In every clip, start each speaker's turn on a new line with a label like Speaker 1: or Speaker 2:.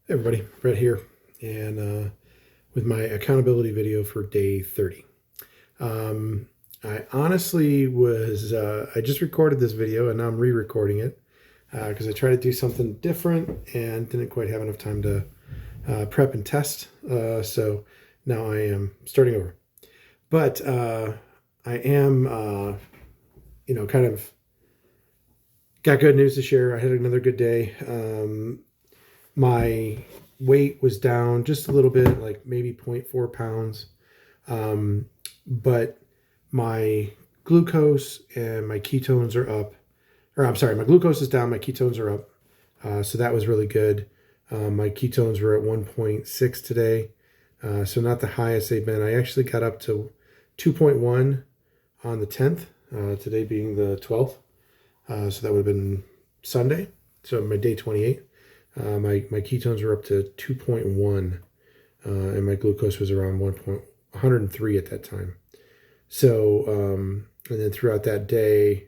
Speaker 1: Hey everybody, Brett here, and with my accountability video for day 30. I honestly I just recorded this video and now I'm re-recording it because I tried to do something different and didn't quite have enough time to prep and test. So now I am starting over. But I am, kind of got good news to share. I had another good day. My weight was down just a little bit, like maybe 0.4 pounds. But my glucose and my ketones are up. Or I'm sorry, my glucose is down, my ketones are up. So that was really good. My ketones were at 1.6 today. So not the highest they've been. I actually got up to 2.1 on the 10th, today being the 12th. So that would have been Sunday. So my day 28. My ketones were up to 2.1, and my glucose was around 103 at that time. So, and then throughout that day,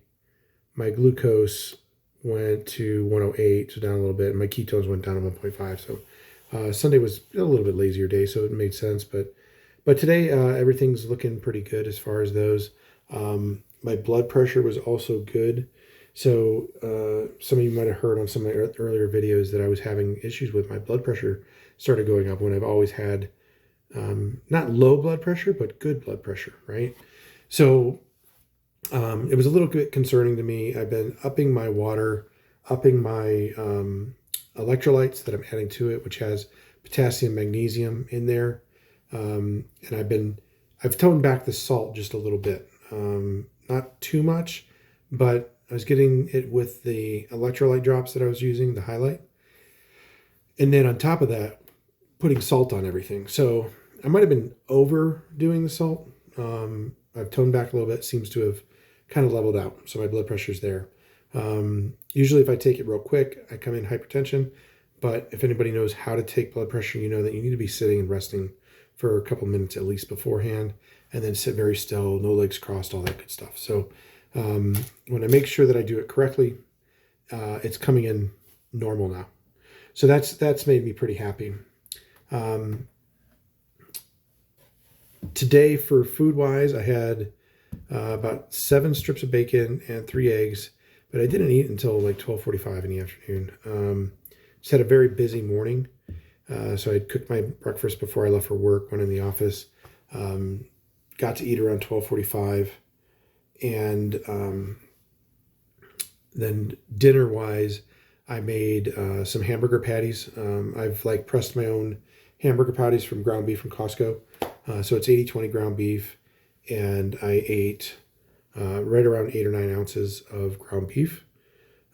Speaker 1: my glucose went to 108, so down a little bit, and my ketones went down to 1.5. So Sunday was a little bit lazier day, so it made sense. But today, everything's looking pretty good as far as those. My blood pressure was also good. So some of you might have heard on some of my earlier videos that I was having issues with my blood pressure started going up when I've always had not low blood pressure, but good blood pressure, right? So it was a little bit concerning to me. I've been upping my water, upping my electrolytes that I'm adding to it, which has potassium, magnesium in there. And I've toned back the salt just a little bit. Not too much, but I was getting it with the electrolyte drops that I was using, the highlight. And then on top of that, putting salt on everything. So I might have been overdoing the salt. I've toned back a little bit, seems to have kind of leveled out. So my blood pressure's there. Usually if I take it real quick, I come in hypertension. But if anybody knows how to take blood pressure, you know that you need to be sitting and resting for a couple minutes at least beforehand, and then sit very still, no legs crossed, all that good stuff. So when I make sure that I do it correctly, it's coming in normal now. So that's made me pretty happy. Today for food wise, I had about 7 strips of bacon and 3 eggs, but I didn't eat until like 12:45 in the afternoon. Just had a very busy morning. So I cooked my breakfast before I left for work, went in the office, got to eat around 12:45. And then dinner wise, I made some hamburger patties. I've like pressed my own hamburger patties from ground beef from Costco. So it's 80/20 ground beef. And I ate right around 8 or 9 ounces of ground beef.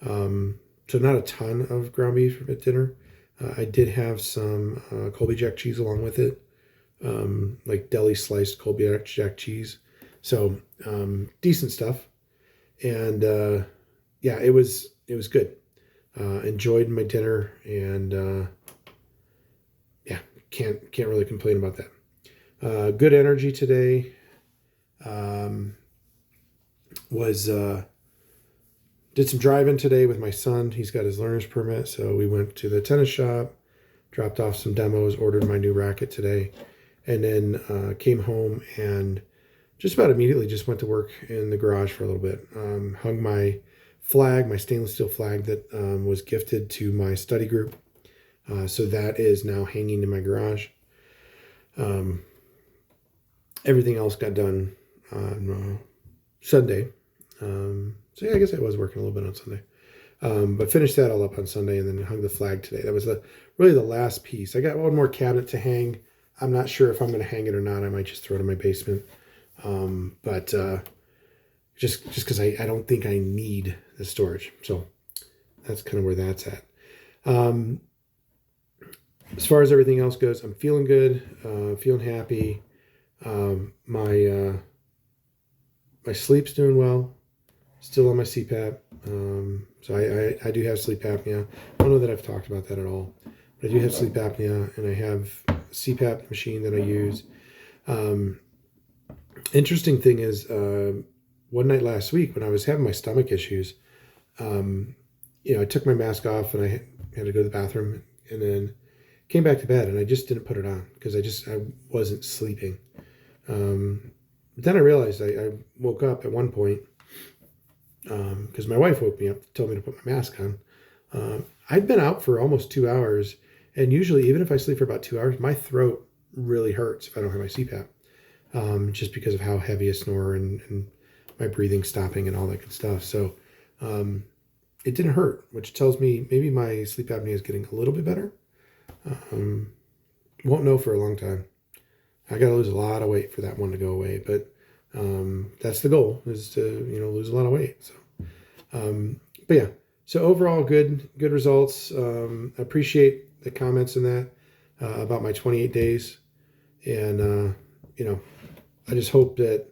Speaker 1: So not a ton of ground beef at dinner. I did have some Colby Jack cheese along with it, like deli sliced Colby Jack cheese. So decent stuff, and yeah, it was good. Enjoyed my dinner, and yeah, can't really complain about that. Good energy today. Did some driving today with my son. He's got his learner's permit, so we went to the tennis shop, dropped off some demos, ordered my new racket today, and then came home and just about immediately just went to work in the garage for a little bit. Hung my flag, my stainless steel flag that was gifted to my study group. So that is now hanging in my garage. Everything else got done on Sunday. So yeah, I guess I was working a little bit on Sunday. But finished that all up on Sunday and then hung the flag today. That was really the last piece. I got one more cabinet to hang. I'm not sure if I'm going to hang it or not. I might just throw it in my basement. But just because I don't think I need the storage. So that's kind of where that's at. As far as everything else goes, I'm feeling good, feeling happy. My sleep's doing well, still on my CPAP. So I do have sleep apnea. I don't know that I've talked about that at all, but I do have sleep apnea, and I have a CPAP machine that I use. Interesting thing is, one night last week when I was having my stomach issues, I took my mask off and I had to go to the bathroom, and then came back to bed and I just didn't put it on because I wasn't sleeping. But then I realized I woke up at one point because my wife woke me up, told me to put my mask on. I'd been out for almost 2 hours, and usually, even if I sleep for about 2 hours, my throat really hurts if I don't have my CPAP, just because of how heavy a snore and my breathing stopping and all that good stuff. So it didn't hurt, which tells me maybe my sleep apnea is getting a little bit better. Won't know for a long time. I got to lose a lot of weight for that one to go away, but that's the goal, is to lose a lot of weight. So, but yeah. So overall, good results. Appreciate the comments in that about my 28 days, and I just hope that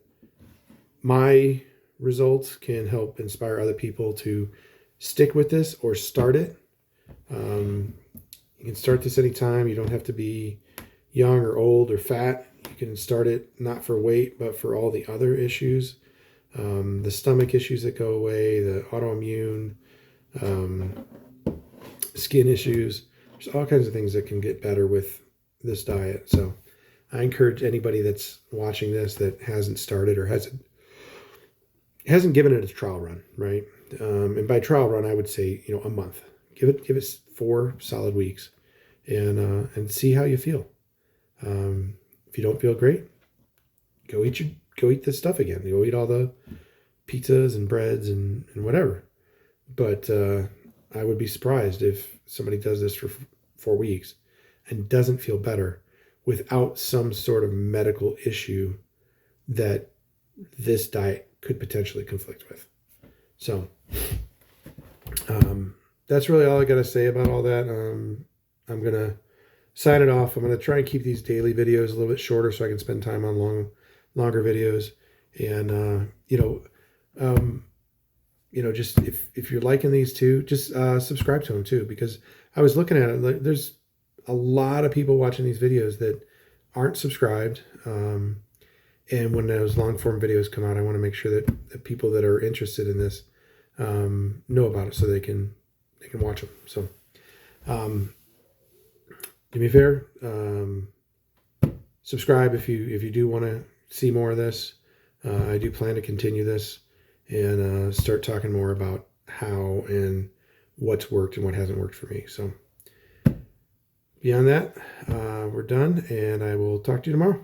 Speaker 1: my results can help inspire other people to stick with this or start it. You can start this anytime. You don't have to be young or old or fat. You can start it not for weight, but for all the other issues, the stomach issues that go away, the autoimmune, skin issues. There's all kinds of things that can get better with this diet. So I encourage anybody that's watching this that hasn't started or hasn't given it a trial run, right? And by trial run, I would say, a month. Give it 4 solid weeks, and see how you feel. If you don't feel great, go eat this stuff again. Go eat all the pizzas and breads and whatever. But I would be surprised if somebody does this for 4 weeks and doesn't feel better without some sort of medical issue that this diet could potentially conflict with. So that's really all I got to say about all that. I'm going to sign it off. I'm going to try and keep these daily videos a little bit shorter so I can spend time on longer videos. And, just if you're liking these too, just subscribe to them too, because I was looking at it. There's a lot of people watching these videos that aren't subscribed. And when those long form videos come out, I want to make sure that the people that are interested in this know about it so they can watch them. So do me a favor, subscribe if you do want to see more of this. I do plan to continue this and start talking more about how and what's worked and what hasn't worked for me. So beyond that, we're done, and I will talk to you tomorrow.